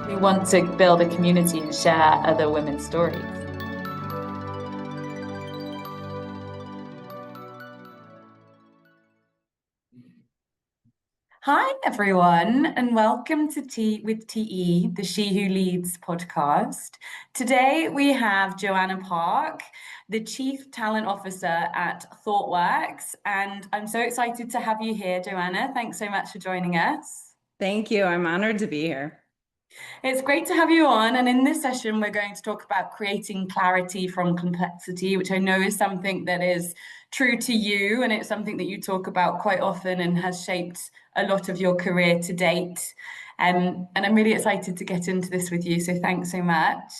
who want to build a community and share other women's stories. Hi, everyone, and welcome to Tea with TE, the She Who Leads podcast. Today we have Joanna Parke, the Chief Talent Officer at Thoughtworks, and I'm so excited to have you here, Joanna. Thanks so much for joining us. Thank you. I'm honored to be here. It's great to have you on. And in this session, we're going to talk about creating clarity from complexity, which I know is something that is true to you. And it's something that you talk about quite often and has shaped a lot of your career to date. And I'm really excited to get into this with you. So thanks so much.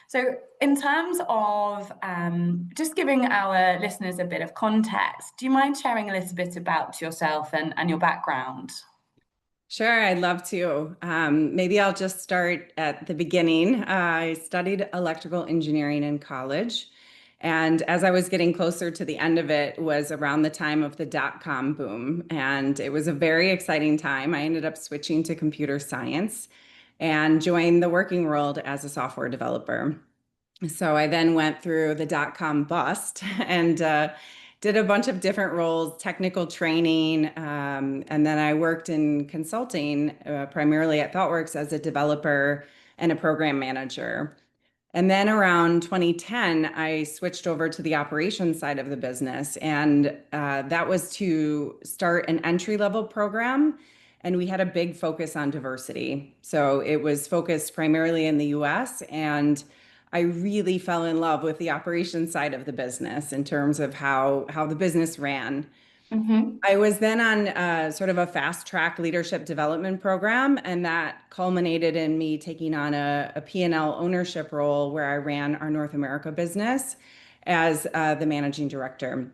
So, in terms of just giving our listeners a bit of context, do you mind sharing a little bit about yourself and your background? Sure, I'd love to. Maybe I'll just start at the beginning. I studied electrical engineering in college. And as I was getting closer to the end of it was around the time of the dot-com boom. And it was a very exciting time. I ended up switching to computer science and joined the working world as a software developer. So I then went through the dot-com bust and did a bunch of different roles, technical training, and then I worked in consulting, primarily at Thoughtworks as a developer and a program manager. And then around 2010, I switched over to the operations side of the business, and that was to start an entry-level program. And we had a big focus on diversity. So it was focused primarily in the US, and I really fell in love with the operations side of the business in terms of how the business ran. Mm-hmm. I was then on sort of a fast track leadership development program, and that culminated in me taking on a P&L ownership role where I ran our North America business as the managing director.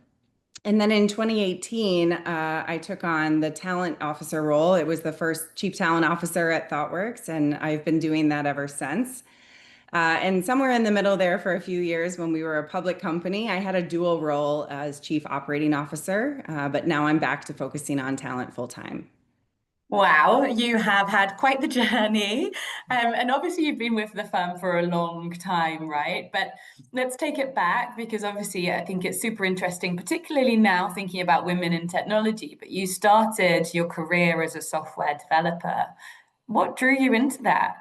And then in 2018, I took on the talent officer role. It was the first chief talent officer at ThoughtWorks, and I've been doing that ever since. And somewhere in the middle there for a few years when we were a public company, I had a dual role as chief operating officer, but now I'm back to focusing on talent full time. Wow, you have had quite the journey. And obviously, you've been with the firm for a long time, right? But let's take it back because obviously, I think it's super interesting, particularly now thinking about women in technology. But you started your career as a software developer. What drew you into that?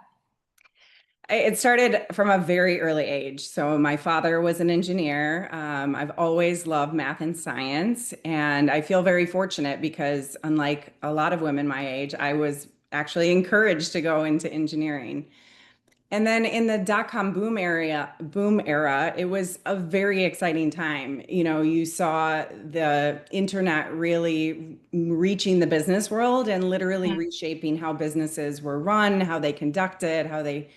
It started from a very early age. So my father was an engineer. I've always loved math and science, and I feel very fortunate because unlike a lot of women my age, I was actually encouraged to go into engineering. And then in the dot-com boom era, it was a very exciting time. You know, you saw the internet really reaching the business world and literally Mhm. reshaping how businesses were run, how they conducted, how they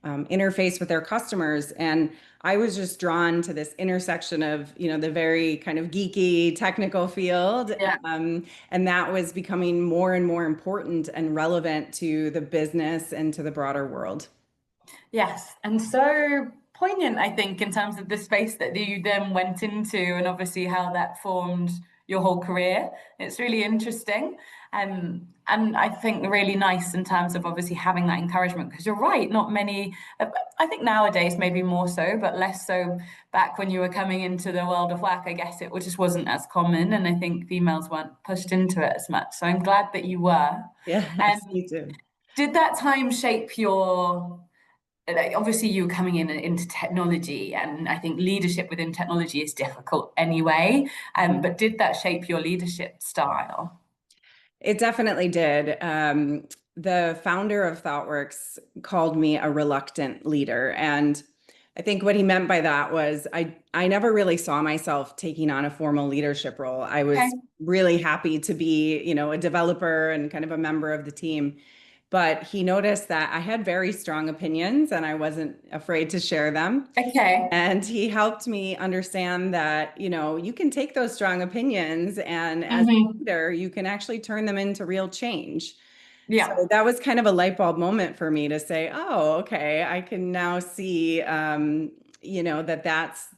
interface with their customers. And I was just drawn to this intersection of, the very kind of geeky technical field. Yeah. And that was becoming more and more important and relevant to the business and to the broader world. Yes, and so poignant, I think, in terms of the space that you then went into and obviously how that formed your whole career. It's really interesting. And I think really nice in terms of obviously having that encouragement, because you're right, not many, I think nowadays maybe more so, but less so back when you were coming into the world of work. I guess it just wasn't as common. And I think females weren't pushed into it as much. So I'm glad that you were. Yes, And me too. did that time shape your like, obviously you were coming in into technology and I think leadership within technology is difficult anyway, but did that shape your leadership style? It definitely did. The founder of ThoughtWorks called me a reluctant leader. And I think what he meant by that was I never really saw myself taking on a formal leadership role. I Okay. was really happy to be, a developer and kind of a member of the team. But he noticed that I had very strong opinions and I wasn't afraid to share them. Okay. And he helped me understand that, you can take those strong opinions and as a Hmm. leader, you can actually turn them into real change. So Yeah. that was kind of a light bulb moment for me to say, oh, okay, I can now see,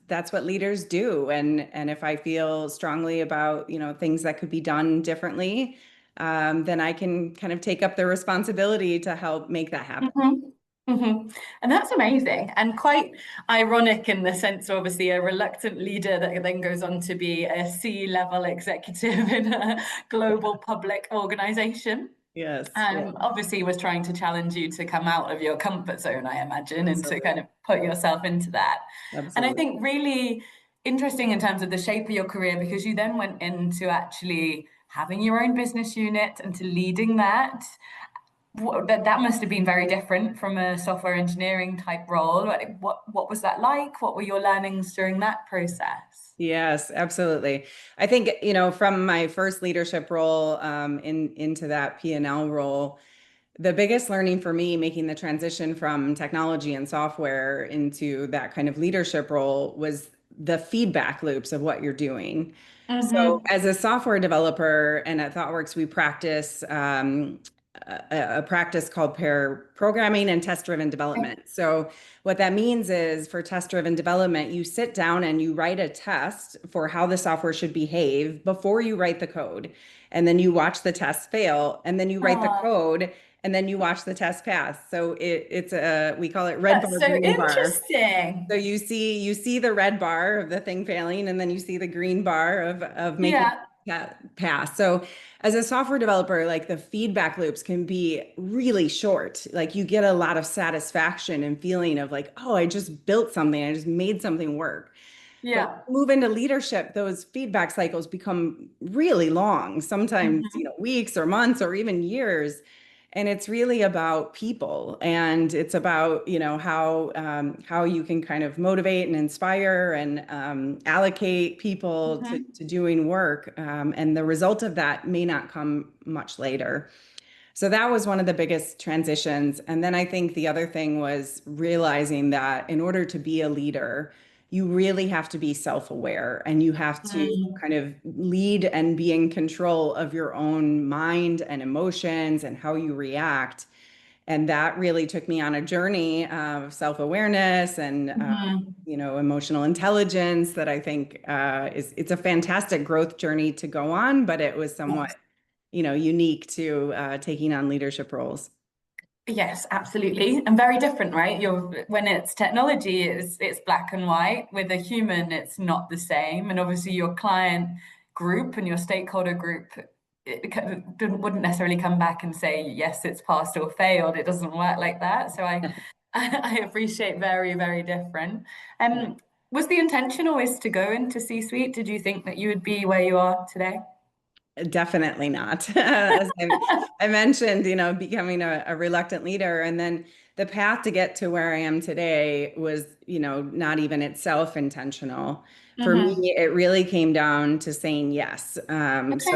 that's what leaders do. And if I feel strongly about, things that could be done differently, then I can kind of take up the responsibility to help make that happen. Hmm. hmm And that's amazing and quite ironic in the sense, obviously, a reluctant leader that then goes on to be a C-level executive in a global public organization. Yes, yeah, Obviously was trying to challenge you to come out of your comfort zone, I imagine, and to absolutely. kind of put yourself into that. And I Absolutely. think really interesting in terms of the shape of your career because you then went into actually having your own business unit and to leading that. That must have been very different from a software engineering type role. What was that like? What were your learnings during that process? Yes, absolutely. I think, from my first leadership role into that P&L role, the biggest learning for me making the transition from technology and software into that kind of leadership role was the feedback loops of what you're doing. So, Mm-hmm. as a software developer and at ThoughtWorks, we practice a practice called pair programming and test-driven development. So, what that means is for test-driven development, you sit down and you write a test for how the software should behave before you write the code. And then you watch the test fail, and then you write the Oh, code, and then you watch the test pass. So it's we call it red that's bar, so green bar. So interesting. you see the red bar of the thing failing, and then you see the green bar of making Yeah. that pass. So as a software developer, like the feedback loops can be really short. Like you get a lot of satisfaction and feeling of like, oh, I just built something, I just made something work. But Yeah. move into leadership, those feedback cycles become really long, sometimes, hmm weeks or months or even years. And it's really about people, and it's about, how you can kind of motivate and inspire and allocate people hmm to doing work. And the result of that may not come much later. So that was one of the biggest transitions. And then I think the other thing was realizing that in order to be a leader, you really have to be self-aware and you have to mm kind of lead and be in control of your own mind and emotions and how you react. And that really took me on a journey of self-awareness and hmm emotional intelligence that I think it's a fantastic growth journey to go on, but it was somewhat Yes. unique to taking on leadership roles. Yes, absolutely. And very different, right? You're when it's technology, it's black and white. With a human, it's not the same. And obviously your client group and your stakeholder group wouldn't necessarily come back and say, yes, it's passed or failed. It doesn't work like that. So I I appreciate very, very different. Yeah. Was the intention always to go into C-suite? Did you think that you would be where you are today? Definitely not. As I mentioned, becoming a reluctant leader. And then the path to get to where I am today was, not even itself intentional. For hmm me, it really came down to saying yes. Okay.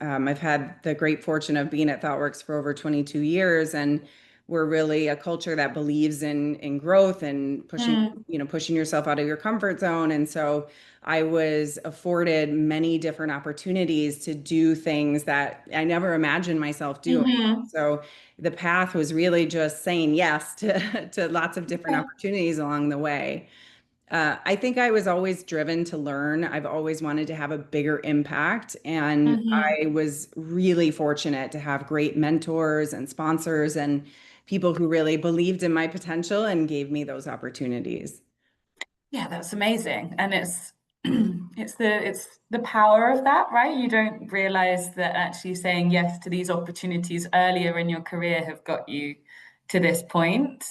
I've had the great fortune of being at ThoughtWorks for over 22 years, and we're really a culture that believes in growth and Mm, pushing yourself out of your comfort zone. And so I was afforded many different opportunities to do things that I never imagined myself doing. hmm So the path was really just saying yes to, to lots of different Okay. opportunities along the way. I think I was always driven to learn. I've always wanted to have a bigger impact. And hmm I was really fortunate to have great mentors and sponsors and people who really believed in my potential and gave me those opportunities. Yeah, that's amazing. And it's it's the power of that, right? You don't realize that actually saying yes to these opportunities earlier in your career have got you to this point.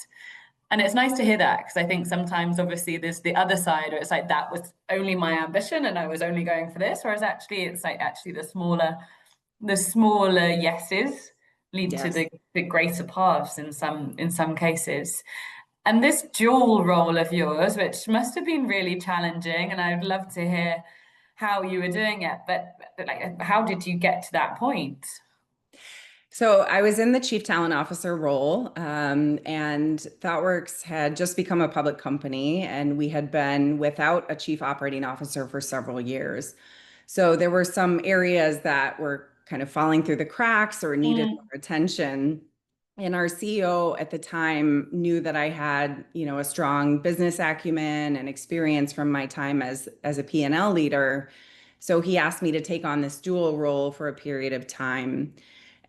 And it's nice to hear that because I think sometimes obviously there's the other side where it's like that was only my ambition and I was only going for this, whereas actually it's like actually the smaller yeses lead to Yes. the greater paths in some cases. And this dual role of yours, which must have been really challenging, and I'd love to hear how you were doing it, but like how did you get to that point? So I was in the chief talent officer role, and ThoughtWorks had just become a public company, and we had been without a chief operating officer for several years. So there were some areas that were kind of falling through the cracks or needed Mm, more attention. And our CEO at the time knew that I had, a strong business acumen and experience from my time as a P&L leader. So he asked me to take on this dual role for a period of time.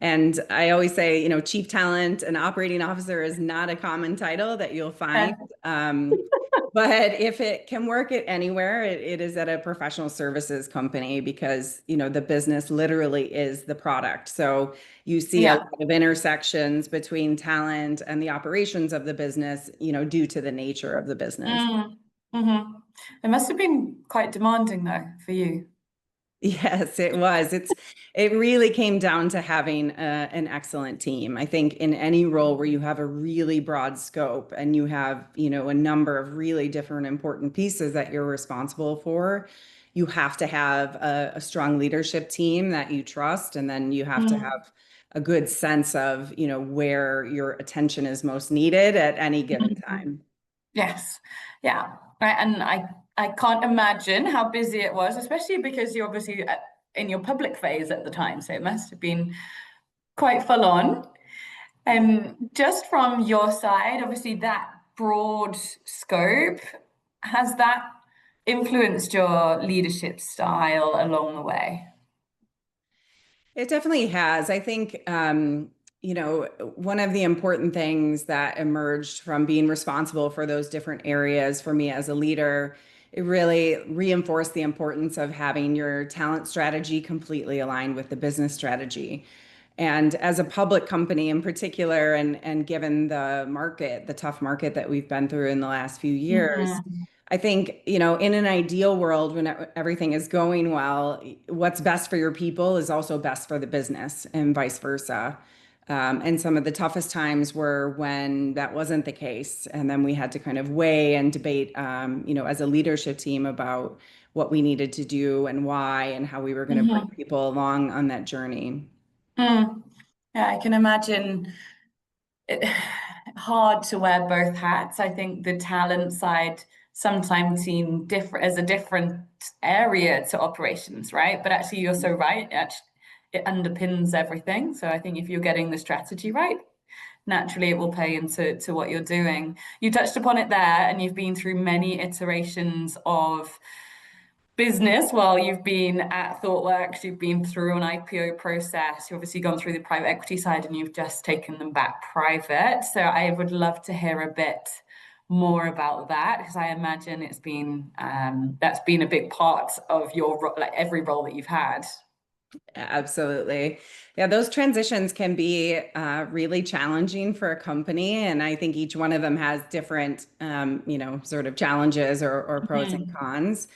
And I always say, chief talent and operating officer is not a common title that you'll find. But if it can work at anywhere, it is at a professional services company because, the business literally is the product. So you see a Yeah. lot of intersections between talent and the operations of the business, due to the nature of the business. Mm. Mm-hmm. It must have been quite demanding though for you. Yes, it was. It really came down to having an excellent team. I think in any role where you have a really broad scope and you have, a number of really different important pieces that you're responsible for, you have to have a strong leadership team that you trust, and then you have to Mm. have a good sense of, where your attention is most needed at any given Mhm. time. Yes. Yeah. Right. And I can't imagine how busy it was, especially because you're obviously in your public phase at the time. So it must have been quite full on. Just from your side, obviously that broad scope, has that influenced your leadership style along the way? It definitely has. I think, one of the important things that emerged from being responsible for those different areas for me as a leader, it really reinforced the importance of having your talent strategy completely aligned with the business strategy. And as a public company in particular, and given the market, the tough market that we've been through in the last few years, Mhm. I think, in an ideal world, when everything is going well, what's best for your people is also best for the business and vice versa. And some of the toughest times were when that wasn't the case. And then we had to kind of weigh and debate, as a leadership team about what we needed to do and why and how we were going to bring Mhm. people along on that journey. Mm. Yeah, I can imagine it, hard to wear both hats. I think the talent side sometimes seem different as a different area to operations, right? But actually, you're so right. It underpins everything. So I think if you're getting the strategy right, naturally it will pay into what you're doing. You touched upon it there, and you've been through many iterations of business while you've been at Thoughtworks, you've been through an IPO process, you've obviously gone through the private equity side and you've just taken them back private. So I would love to hear a bit more about that because I imagine it's been that's been a big part of your like every role that you've had. Absolutely. Yeah, those transitions can be really challenging for a company. And I think each one of them has different, sort of challenges or pros and Mhm. cons.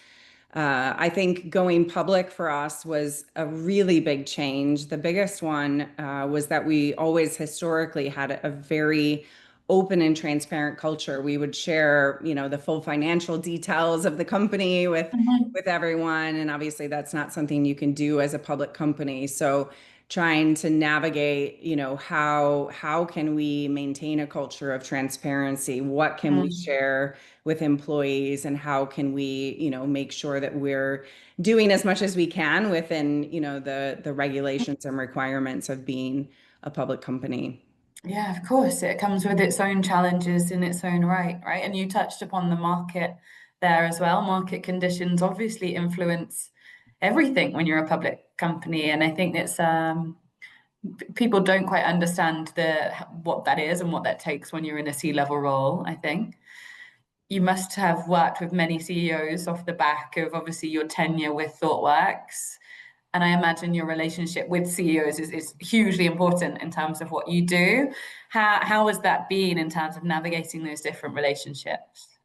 I think going public for us was a really big change. The biggest one was that we always historically had a very open and transparent culture. We would share, the full financial details of the company Mhm. with everyone, and obviously that's not something you can do as a public company. So trying to navigate, how can we maintain a culture of transparency? What can we Mhm. share with employees, and how can we, make sure that we're doing as much as we can within, the regulations and requirements of being a public company. Yeah, of course. It comes with its own challenges in its own right, right? And you touched upon the market there as well. Market conditions obviously influence everything when you're a public company. And I think it's people don't quite understand the what that is and what that takes when you're in a C-level role, I think. You must have worked with many CEOs off the back of obviously your tenure with ThoughtWorks. And I imagine your relationship with CEOs is hugely important in terms of what you do. How has that been in terms of navigating those different relationships?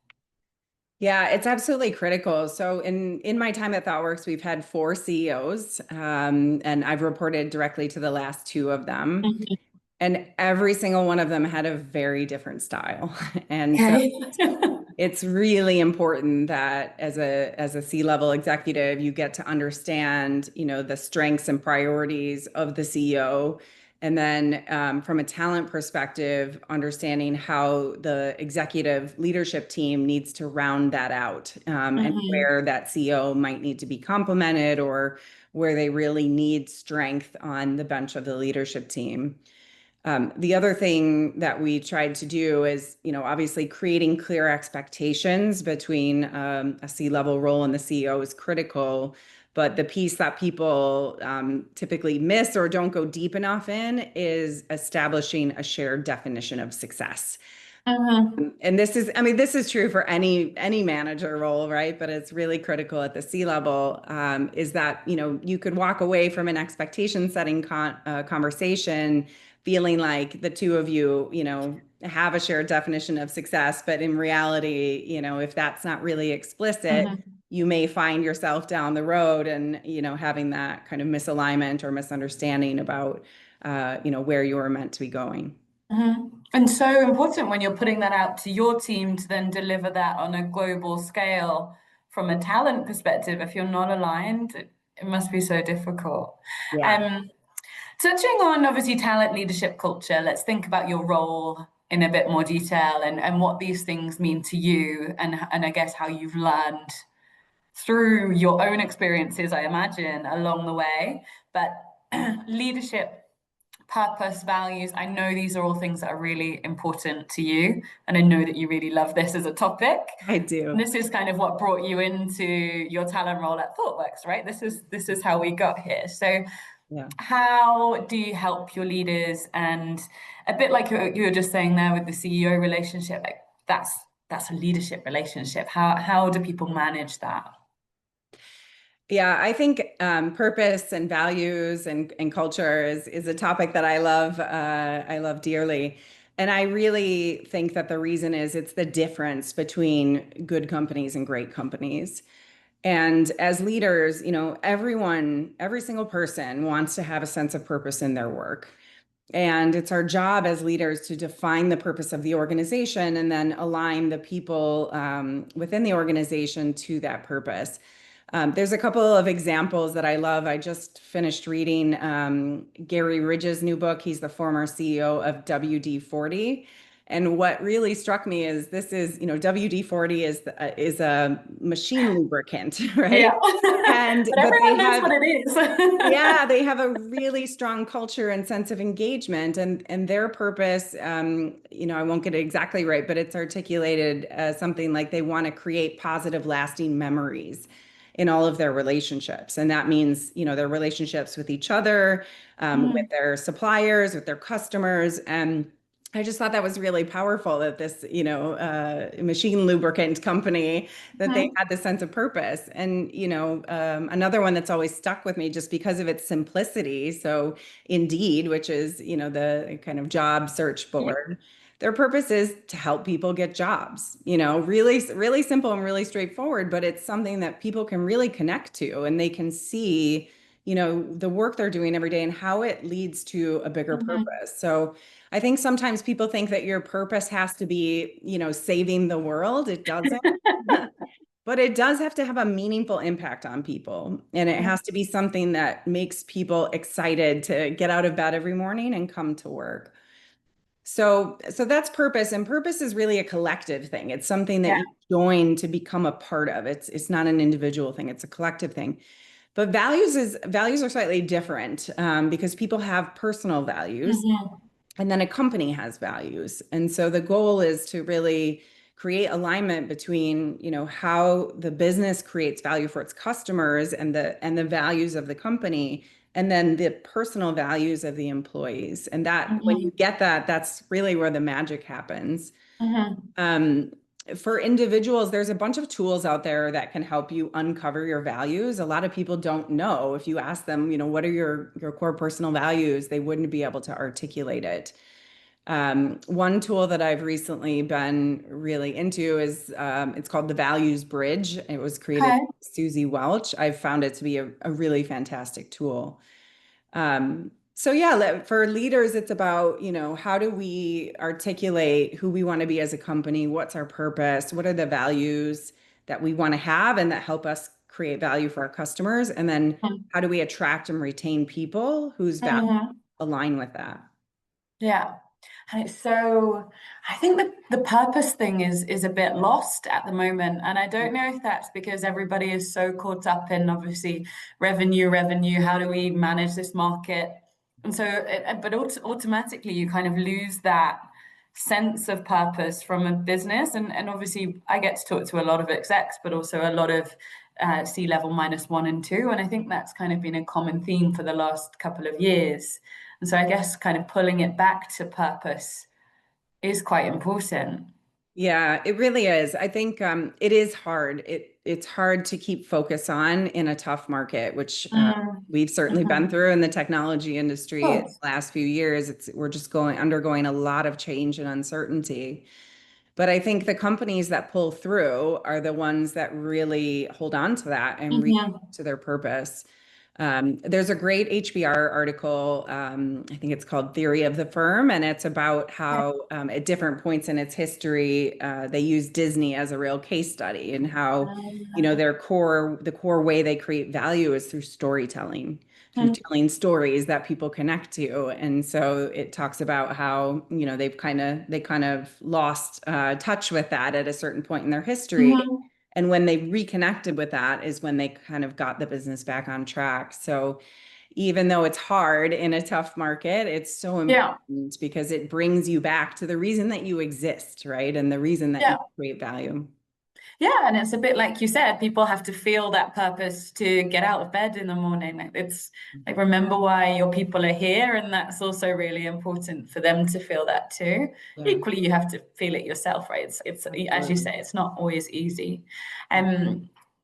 Yeah, it's absolutely critical. So in my time at ThoughtWorks, we've had four CEOs, and I've reported directly to the last two of them. Mhm. And every single one of them had a very different style. And so Okay. it's really important that as a C-level executive, you get to understand, the strengths and priorities of the CEO. And then from a talent perspective, understanding how the executive leadership team needs to round that out, and Mhm. where that CEO might need to be complemented, or where they really need strength on the bench of the leadership team. The other thing that we tried to do is, obviously creating clear expectations between a C-level role and the CEO is critical, But the piece that people typically miss or don't go deep enough in is establishing a shared definition of success. Mm-hmm. And this is, I mean, this is true for any manager role, right? But it's really critical at the C level, is that, you could walk away from an expectation setting conversation feeling like the two of you, have a shared definition of success. But in reality, if that's not really explicit, Mm-hmm. you may find yourself down the road and, having that kind of misalignment or misunderstanding about, where you are meant to be going. Mm-hmm. And so important when you're putting that out to your team to then deliver that on a global scale from a talent perspective. If you're not aligned, it must be so difficult. Yeah, Um, Touching on obviously talent leadership culture, let's think about your role in a bit more detail and what these things mean to you and I guess how you've learned through your own experiences, I imagine, along the way. But leadership, purpose, values, I know these are all things that are really important to you. And I know that you really love this as a topic. I And do. this is kind of what brought you into your talent role at Thoughtworks, right? This is how we got here. So Yeah. how do you help your leaders? And a bit like you were just saying there with the CEO relationship, like that's a leadership relationship. How do people manage that? Yeah, I think purpose and values and culture is a topic that I love dearly. And I really think that the reason is it's the difference between good companies and great companies. And as leaders, every single person wants to have a sense of purpose in their work. And it's our job as leaders to define the purpose of the organization and then align the people within the organization to that purpose. There's a couple of examples that I love. I just finished reading Gary Ridge's new book. He's the former CEO of WD-40. And what really struck me is WD-40 is a machine lubricant, right? Yeah. And But but they everyone knows have what it is. yeah, they have a really strong culture and sense of engagement, and their purpose, I won't get it exactly right, but it's articulated as something like they want to create positive, lasting memories in all of their relationships. And that means, their relationships with each other, with Mhm. their suppliers, with their customers. And I just thought that was really powerful that this, machine lubricant company, that they Mhm. had this sense of purpose. And, another one that's always stuck with me just because of its simplicity. So Indeed, which is, the kind of job search Yeah. board, their purpose is to help people get jobs, really, really simple and really straightforward, but it's something that people can really connect to and they can see, the work they're doing every day and how it leads to a bigger Mhm. purpose. So I think sometimes people think that your purpose has to be, saving the world. It doesn't. But it does have to have a meaningful impact on people. And it has to be something that makes people excited to get out of bed every morning and come to work. So that's purpose. And purpose is really a collective thing. It's something that Yeah. you join to become a part of. It's not an individual thing, it's a collective thing. But values are slightly different because people have personal values Mhm. and then a company has values. And so the goal is to really create alignment between, how the business creates value for its customers and the values of the company, and then the personal values of the employees. And that when you Mhm. get that, that's really where the magic happens. Mhm. Um, for individuals, there's a bunch of tools out there that can help you uncover your values. A lot of people don't know. If you ask them, what are your core personal values, they wouldn't be able to articulate it. One tool that I've recently been really into is it's called the Values Bridge. It was created Okay. by Susie Welch. I've found it to be a really fantastic tool. So yeah, for leaders, it's about, how do we articulate who we want to be as a company? What's our purpose? What are the values that we want to have and that help us create value for our customers? And then how do we attract and retain people whose values Mhm. align with that? Yeah. And it's so, I think the purpose thing is a bit lost at the moment. And I don't know if that's because everybody is so caught up in obviously revenue, how do we manage this market? And so, but automatically you kind of lose that sense of purpose from a business. And obviously I get to talk to a lot of execs, but also a lot of C-level -1 and 2. And I think that's kind of been a common theme for the last couple of years. And so I guess kind of pulling it back to purpose is quite important. Yeah, it really is. I think it is hard. It's hard to keep focus on in a tough market, which Mm, we've certainly been mhm. through in the technology Of industry in course. the last few years. We're just undergoing a lot of change and uncertainty. But I think the companies that pull through are the ones that really hold on to that and reach Mhm. to their purpose. There's a great HBR article, I think it's called Theory of the Firm, and it's about how at different points in its history, they use Disney as a real case study and how, the core way they create value is through storytelling, through Mhm. telling stories that people connect to. And so it talks about how, they kind of lost touch with that at a certain point in their history. Mhm. And when they reconnected with that is when they kind of got the business back on track. So even though it's hard in a tough market, it's so Yeah. important because it brings you back to the reason that you exist, right? And the reason that you Yeah. create value. Yeah, and it's a bit like you said, people have to feel that purpose to get out of bed in the morning. Like it's like remember why your people are here, and that's also really important for them to feel that too. Yeah, Equally, you have to feel it yourself, right? It's as you absolutely. say, it's not always easy.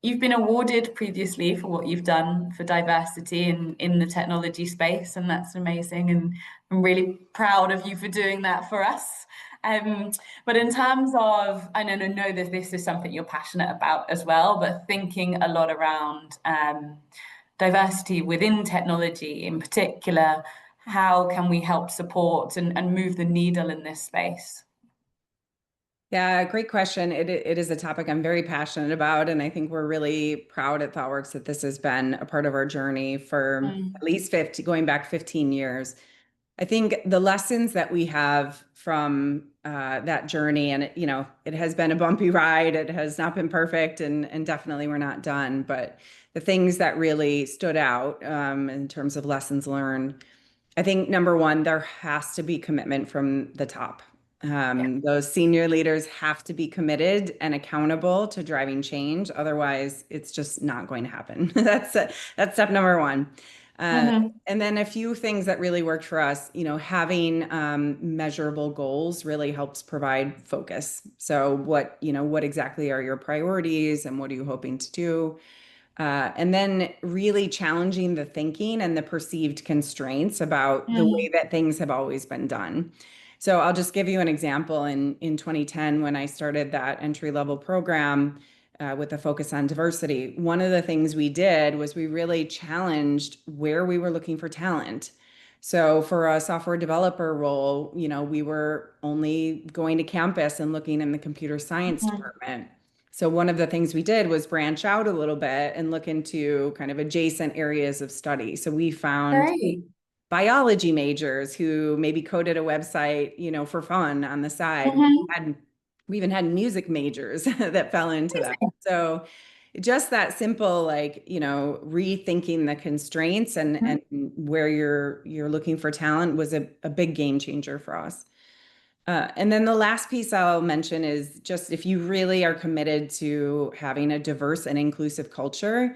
You've been awarded previously for what you've done for diversity in the technology space, and that's amazing. And I'm really proud of you for doing that for us. Um, but in terms of, I know that this is something you're passionate about as well, but thinking a lot around diversity within technology in particular, how can we help support and move the needle in this space? Yeah, great question. It is a topic I'm very passionate about, and I think we're really proud at ThoughtWorks that this has been a part of our journey for Mm, at least 50, going back 15 years. I think the lessons that we have from that journey, and it has been a bumpy ride. It has not been perfect, and definitely we're not done. But the things that really stood out in terms of lessons learned, I think number one, there has to be commitment from the top. yeah. Those senior leaders have to be committed and accountable to driving change. Otherwise, it's just not going to happen. That's step number one. Uh, Hmm. and then a few things that really worked for us, having measurable goals really helps provide focus. So what exactly are your priorities and what are you hoping to do? And then really challenging the thinking and the perceived constraints about the way Mm, that things have always been done. So I'll just give you an example. In 2010, when I started that entry level program with a focus on diversity, one of the things we did was we really challenged where we were looking for talent. So for a software developer role, we were only going to campus and looking in the computer science mhm. department. So one of the things we did was branch out a little bit and look into kind of adjacent areas of study. So we found Great. biology majors who maybe coded a website, for fun on the side. Hmm. We even had music majors that fell into that. Amazing. So just that simple, like, rethinking the constraints and where you're looking for talent was a big game changer for us. And then the last piece I'll mention is just if you really are committed to having a diverse and inclusive culture,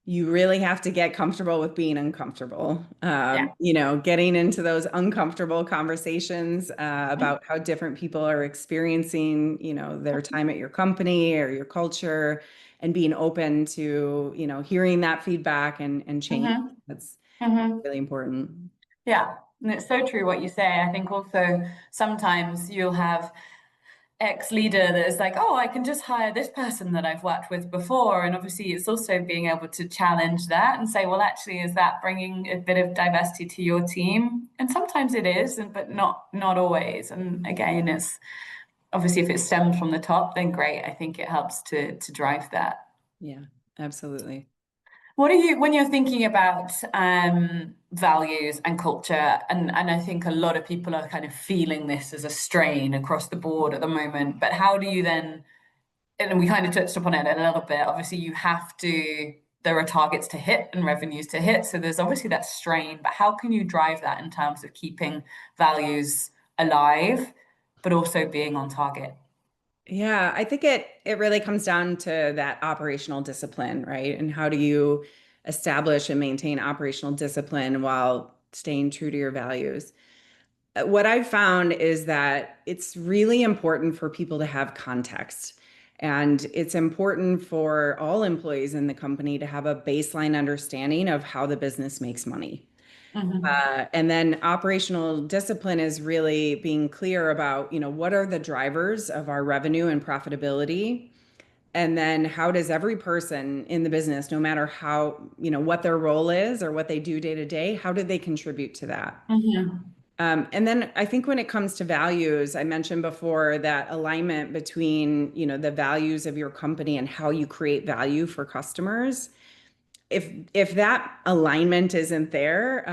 you really have to get comfortable with being uncomfortable. Yeah. Getting into those uncomfortable conversations about how different people are experiencing, their time at your company or your culture, and being open to, hearing that feedback and change. Hmm. That's Hmm. really important. Yeah. And it's so true what you say. I think also sometimes you'll have ex-leader that is like, oh, I can just hire this person that I've worked with before. And obviously, it's also being able to challenge that and say, well, actually, is that bringing a bit of diversity to your team? And sometimes it is, but not always. And again, it's obviously if it stems from the top, then great. I think it helps to drive that. Yeah, absolutely. What are you when you're thinking about values and culture, and I think a lot of people are kind of feeling this as a strain across the board at the moment, but how do you then, and we kind of touched upon it a little bit, obviously you have to, there are targets to hit and revenues to hit, so there's obviously that strain, but how can you drive that in terms of keeping values alive, but also being on target? Yeah, I think it really comes down to that operational discipline, right? And how do you establish and maintain operational discipline while staying true to your values? What I've found is that it's really important for people to have context. And it's important for all employees in the company to have a baseline understanding of how the business makes money. Hmm. And then operational discipline is really being clear about, what are the drivers of our revenue and profitability? And then how does every person in the business, no matter how, what their role is or what they do day to day, how do they contribute to that? Hmm. And then I think when it comes to values, I mentioned before that alignment between, the values of your company and how you create value for customers. If that alignment isn't there,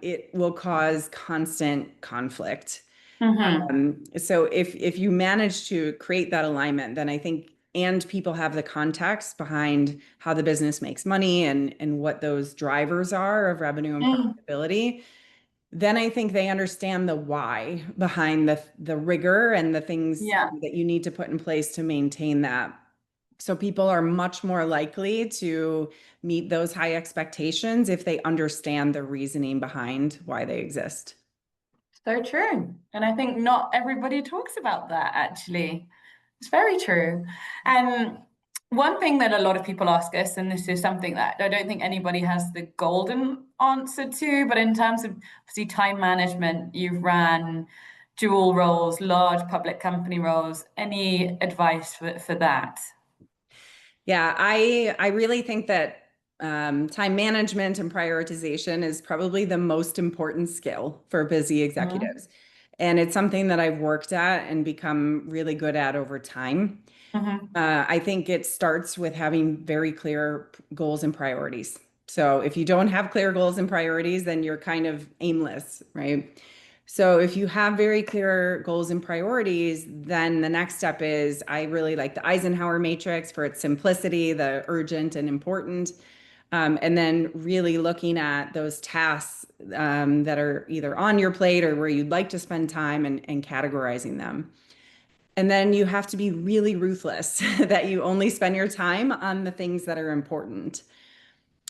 it will cause constant conflict. Hmm. So if you manage to create that alignment, then I think, and people have the context behind how the business makes money and what those drivers are of revenue and Mm. profitability, then I think they understand the why behind the rigor and the things Yeah. that you need to put in place to maintain that. So people are much more likely to meet those high expectations if they understand the reasoning behind why they exist. So true. And I think not everybody talks about that actually. It's very true. And one thing that a lot of people ask us, and this is something that I don't think anybody has the golden answer to, but in terms of obviously time management, you've ran dual roles, large public company roles. Any advice for that? Yeah, I really think that time management and prioritization is probably the most important skill for busy Mm-hmm. executives. And it's something that I've worked at and become really good at over time. Mm-hmm. I think it starts with having very clear goals and priorities. So if you don't have clear goals and priorities, then you're kind of aimless, right? So if you have very clear goals and priorities, then the next step is I really like the Eisenhower matrix for its simplicity, the urgent and important. And then really looking at those tasks that are either on your plate or where you'd like to spend time and categorizing them. And then you have to be really ruthless that you only spend your time on the things that are important.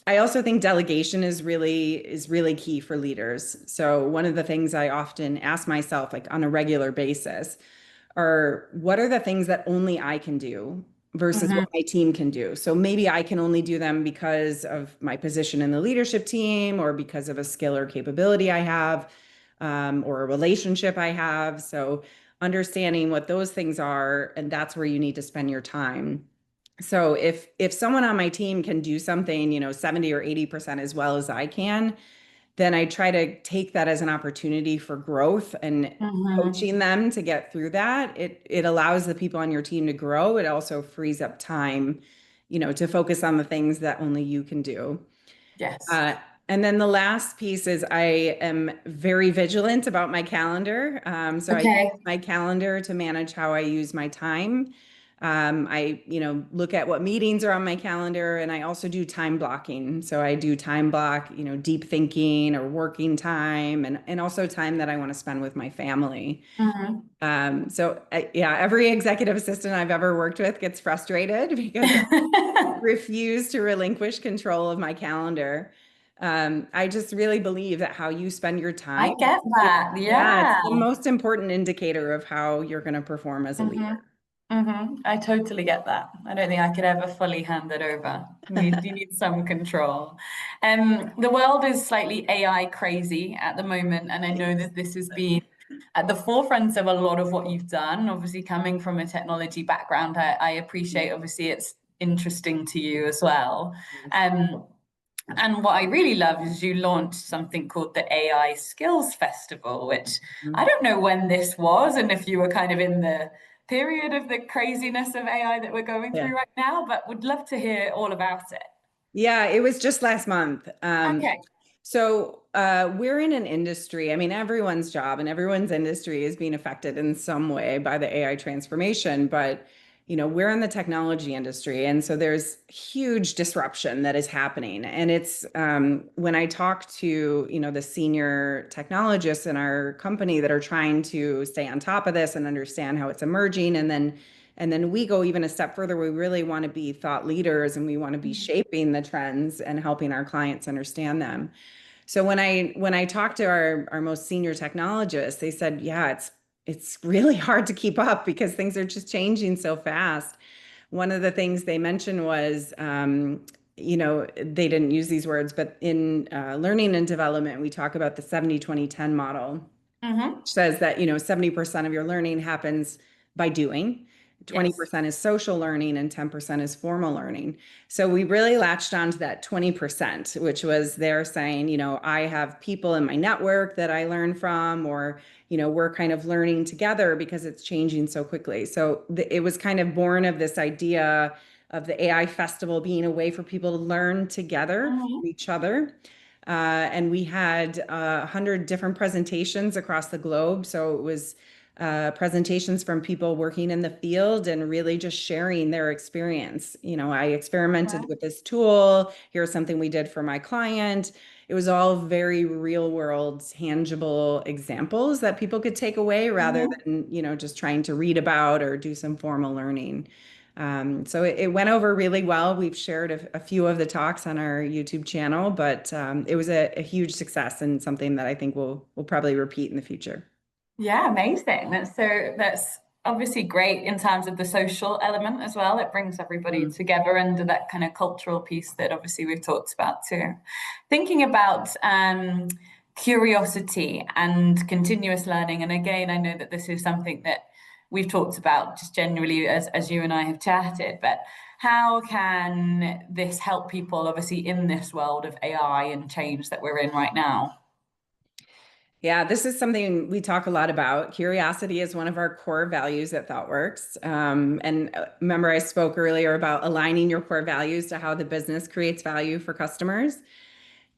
I also think delegation is really key for leaders. So one of the things I often ask myself like on a regular basis are what are the things that only I can do versus Mm-hmm. what my team can do. So maybe I can only do them because of my position in the leadership team or because of a skill or capability I have, or a relationship I have. So understanding what those things are, and that's where you need to spend your time. So if someone on my team can do something, 70 or 80% as well as I can, then I try to take that as an opportunity for growth and Mm-hmm. coaching them to get through that. It allows the people on your team to grow. It also frees up time, to focus on the things that only you can do. Yes. Uh, and then the last piece is I am very vigilant about my calendar. So I use Okay. my calendar to manage how I use my time. I, look at what meetings are on my calendar, and I also do time blocking. So I do time block, deep thinking or working time, and also time that I want to spend with my family. Mm-hmm. Yeah, every executive assistant I've ever worked with gets frustrated because refuse to relinquish control of my calendar. I just really believe that how you spend your I time, get that. yeah, it's Yeah. the most important indicator of how you're going to perform as a leader. Mm-hmm. Mm-hmm. I totally get that. I don't think I could ever fully hand it over. You need some control. The world is slightly AI crazy at the moment, and I know that this has been at the forefront of a lot of what you've done. Obviously, coming from a technology background, I appreciate obviously it's interesting to you as well. Um, and what I really love is you launched something called the AI Skills Festival, which I don't know when this was and if you were kind of in the period of the craziness of AI that we're going Yeah. through right now, but would love to hear all about it. Yeah, it was just last month. Okay. We're in an industry, I mean, everyone's job and everyone's industry is being affected in some way by the AI transformation, but we're in the technology industry. And so there's huge disruption that is happening. And it's when I talk to, the senior technologists in our company that are trying to stay on top of this and understand how it's emerging and then And then we go even a step further. We really want to be thought leaders and we want to be Mhm. shaping the trends and helping our clients understand them. So when I talked to our most senior technologists, they said, yeah, it's really hard to keep up because things are just changing so fast. One of the things they mentioned was, they didn't use these words, but in learning and development, we talk about the 70-20-10 model, Mhm. says that, 70% of your learning happens by doing, Yes. 20% is social learning, and 10% is formal learning. So we really latched on to that 20%, which was they're saying, I have people in my network that I learn from, or, we're kind of learning together because it's changing so quickly. So it was kind of born of this idea of the AI festival being a way for people to learn together from Mhm. each other. And we had 100 different presentations across the globe. So it was presentations from people working in the field and really just sharing their experience. I experimented Wow. with this tool. Here's something we did for my client. It was all very real world, tangible examples that people could take away rather Mhm. than, just trying to read about or do some formal learning. So it went over really well. We've shared a few of the talks on our YouTube channel, but it was a huge success and something that I think we'll probably repeat in the future. Yeah, amazing. That's obviously great in terms of the social element as well. It brings everybody Mm. together under that kind of cultural piece that obviously we've talked about too. Thinking about curiosity and continuous learning, and again, I know that this is something that we've talked about just generally as you and I have chatted, but how can this help people obviously in this world of AI and change that we're in right now? Yeah, this is something we talk a lot about. Curiosity is one of our core values at ThoughtWorks. And remember, I spoke earlier about aligning your core values to how the business creates value for customers.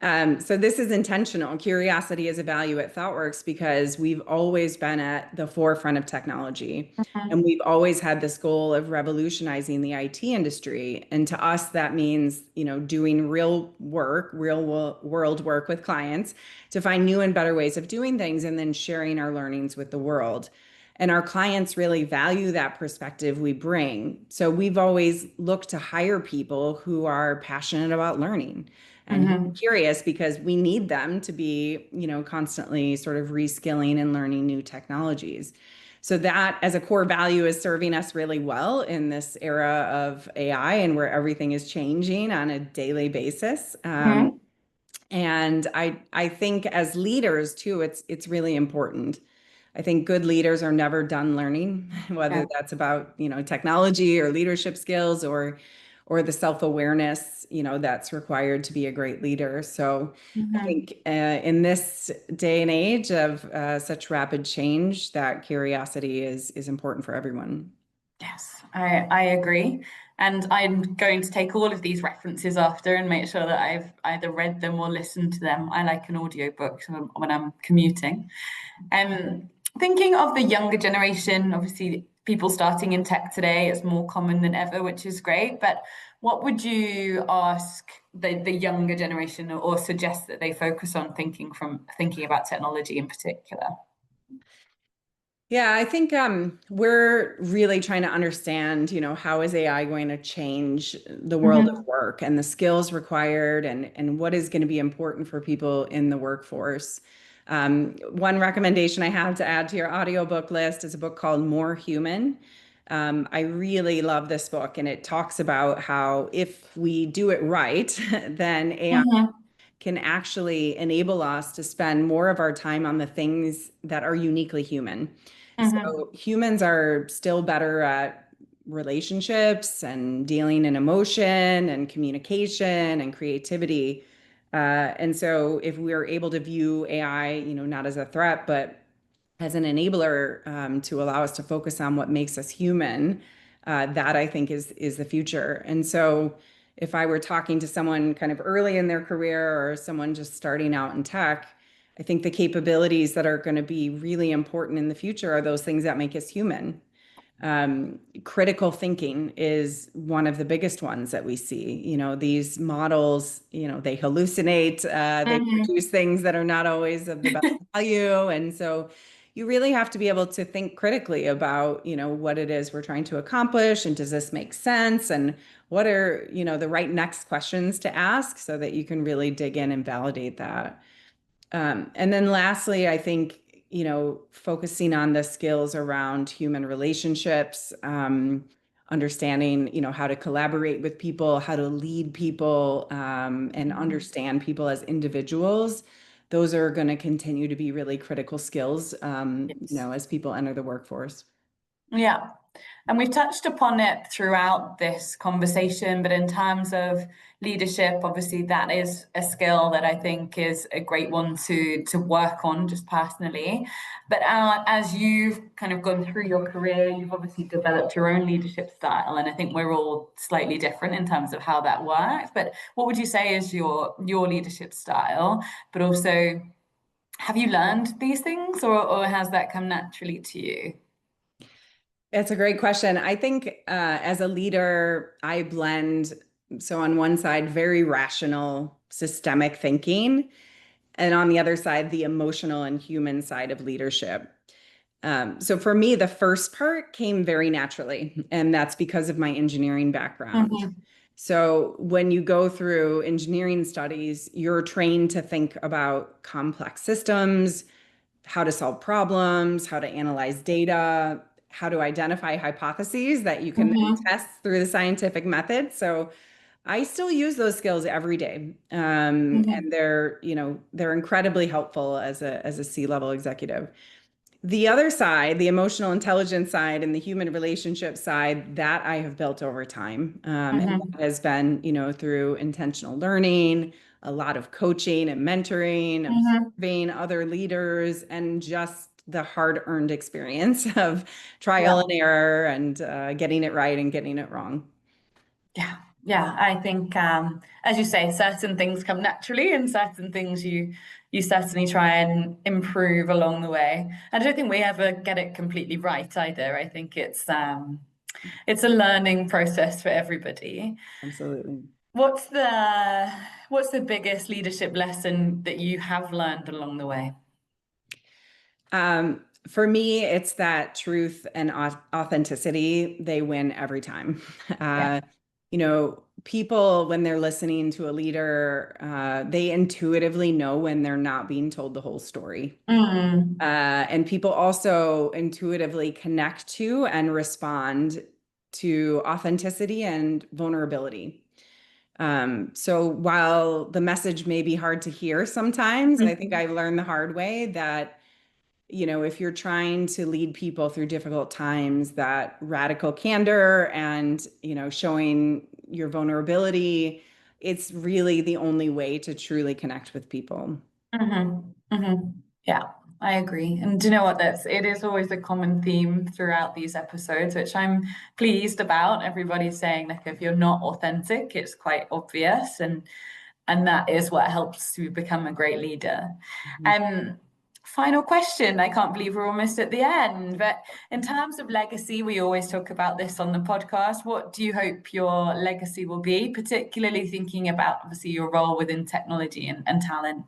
So this is intentional. Curiosity is a value at ThoughtWorks because we've always been at the forefront of technology. And Mhm. we've always had this goal of revolutionizing the IT industry. And to us, that means, doing real work, world work with clients to find new and better ways of doing things and then sharing our learnings with the world. And our clients really value that perspective we bring. So we've always looked to hire people who are passionate about learning and who are Mhm. curious because we need them to be, constantly sort of reskilling and learning new technologies. So that as a core value is serving us really well in this era of AI and where everything is changing on a daily basis. Mhm. And I think as leaders too, it's really important. I think good leaders are never done learning, whether Yeah. that's about, technology or leadership skills or the self-awareness, that's required to be a great leader. So I Mhm. think in this day and age of such rapid change, that curiosity is important for everyone. Yes, I agree. And I'm going to take all of these references after and make sure that I've either read them or listened to them. I like an audiobook when I'm commuting. Um, Thinking of the younger generation, obviously people starting in tech today, it's more common than ever, which is great. But what would you ask the younger generation or suggest that they focus on thinking about technology in particular? Yeah, I think we're really trying to understand, how is AI going to change the world of Hmm. work and the skills required and what is going to be important for people in the workforce. One recommendation I have to add to your audiobook list is a book called More Human. I really love this book, and it talks about how if we do it right, then AI Hmm. can actually enable us to spend more of our time on the things that are uniquely human. Hmm. So humans are still better at relationships and dealing in emotion and communication and creativity. And so if we're able to view AI, not as a threat, but as an enabler to allow us to focus on what makes us human, that I think is the future. And so, if I were talking to someone kind of early in their career or someone just starting out in tech, I think the capabilities that are going to be really important in the future are those things that make us human. Critical thinking is one of the biggest ones that we see. These models, they hallucinate, they Hmm. produce things that are not always of the best value. And so, you really have to be able to think critically about, what it is we're trying to accomplish, and does this make sense? And what are, the right next questions to ask so that you can really dig in and validate that. And then lastly, I think, focusing on the skills around human relationships, understanding, how to collaborate with people, how to lead people, and understand people as individuals. Those are going to continue to be really critical skills, Yes. as people enter the workforce. Yeah. And we've touched upon it throughout this conversation, but in terms of leadership, obviously that is a skill that I think is a great one to work on just personally. But as you've kind of gone through your career, you've obviously developed your own leadership style, and I think we're all slightly different in terms of how that works. But what would you say is your leadership style? But also, have you learned these things, or has that come naturally to you? It's a great question. I think as a leader, I blend, so on one side, very rational, systemic thinking, and on the other side, the emotional and human side of leadership. So for me, the first part came very naturally, and that's because of my engineering background. Mm-hmm. So when you go through engineering studies, you're trained to think about complex systems, how to solve problems, how to analyze data, how to identify hypotheses that you can then Mm-hmm. test through the scientific method. So I still use those skills every day. And they're incredibly helpful as a C-level executive. The other side, the emotional intelligence side and the human relationship side, that I have built over time. And Mm-hmm. that has been, through intentional learning, a lot of coaching and mentoring, Mm-hmm. observing other leaders, and just the hard-earned experience of trial Yeah. and error, and getting it right and getting it wrong. Yeah, yeah. I think, as you say, certain things come naturally, and certain things you certainly try and improve along the way. I don't think we ever get it completely right either. I think it's a learning process for everybody. Absolutely. What's the biggest leadership lesson that you have learned along the way? For me, it's that truth and authenticity, they win every time. Yeah. People, when they're listening to a leader, they intuitively know when they're not being told the whole story. Mm. And people also intuitively connect to and respond to authenticity and vulnerability. So while the message may be hard to hear sometimes, I think I've learned the hard way that, if you're trying to lead people through difficult times, that radical candor and, showing your vulnerability, it's really the only way to truly connect with people. Mm-hmm. Mm-hmm. Yeah, I agree. And do you know what? It is always a common theme throughout these episodes, which I'm pleased about. Everybody's saying, like, if you're not authentic, it's quite obvious, and that is what helps to become a great leader. Mhm. Um, Final question. I can't believe we're almost at the end, but in terms of legacy, we always talk about this on the podcast. What do you hope your legacy will be, particularly thinking about obviously your role within technology and talent?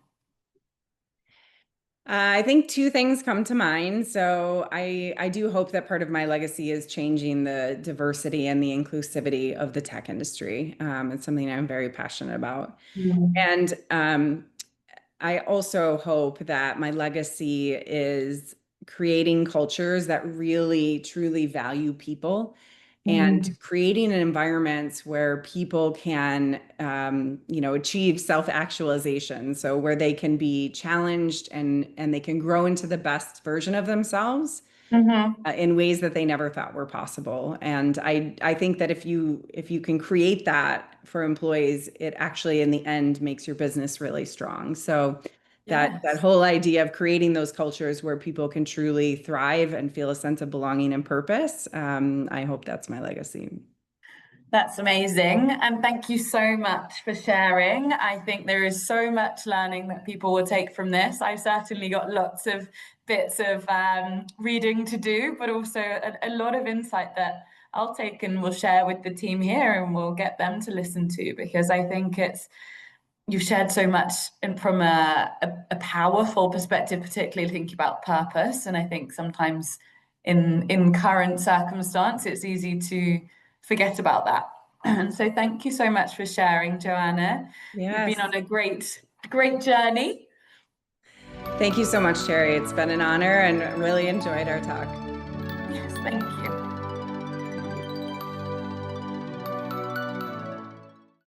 I think two things come to mind. So I do hope that part of my legacy is changing the diversity and the inclusivity of the tech industry. It's something I'm very passionate about. Mm. And I also hope that my legacy is creating cultures that really truly value people, and Mm. creating an environments where people can, achieve self-actualization. So where they can be challenged, and they can grow into the best version of themselves Mm-hmm. in ways that they never thought were possible. And I think that if you can create that for employees, it actually in the end makes your business really strong. So that Yes. whole idea of creating those cultures where people can truly thrive and feel a sense of belonging and purpose, I hope that's my legacy. That's amazing. And thank you so much for sharing. I think there is so much learning that people will take from this. I've certainly got lots of bits of reading to do, but also a lot of insight that I'll take and will share with the team here, and we'll get them to listen to, because I think it's you've shared so much and from a powerful perspective, particularly thinking about purpose. And I think sometimes in current circumstance, it's easy to forget about that. And so thank you so much for sharing, Joanna. You've been Yes. on a great journey. Thank you so much, Terry. It's been an honor and really enjoyed our talk. Yes, thank you.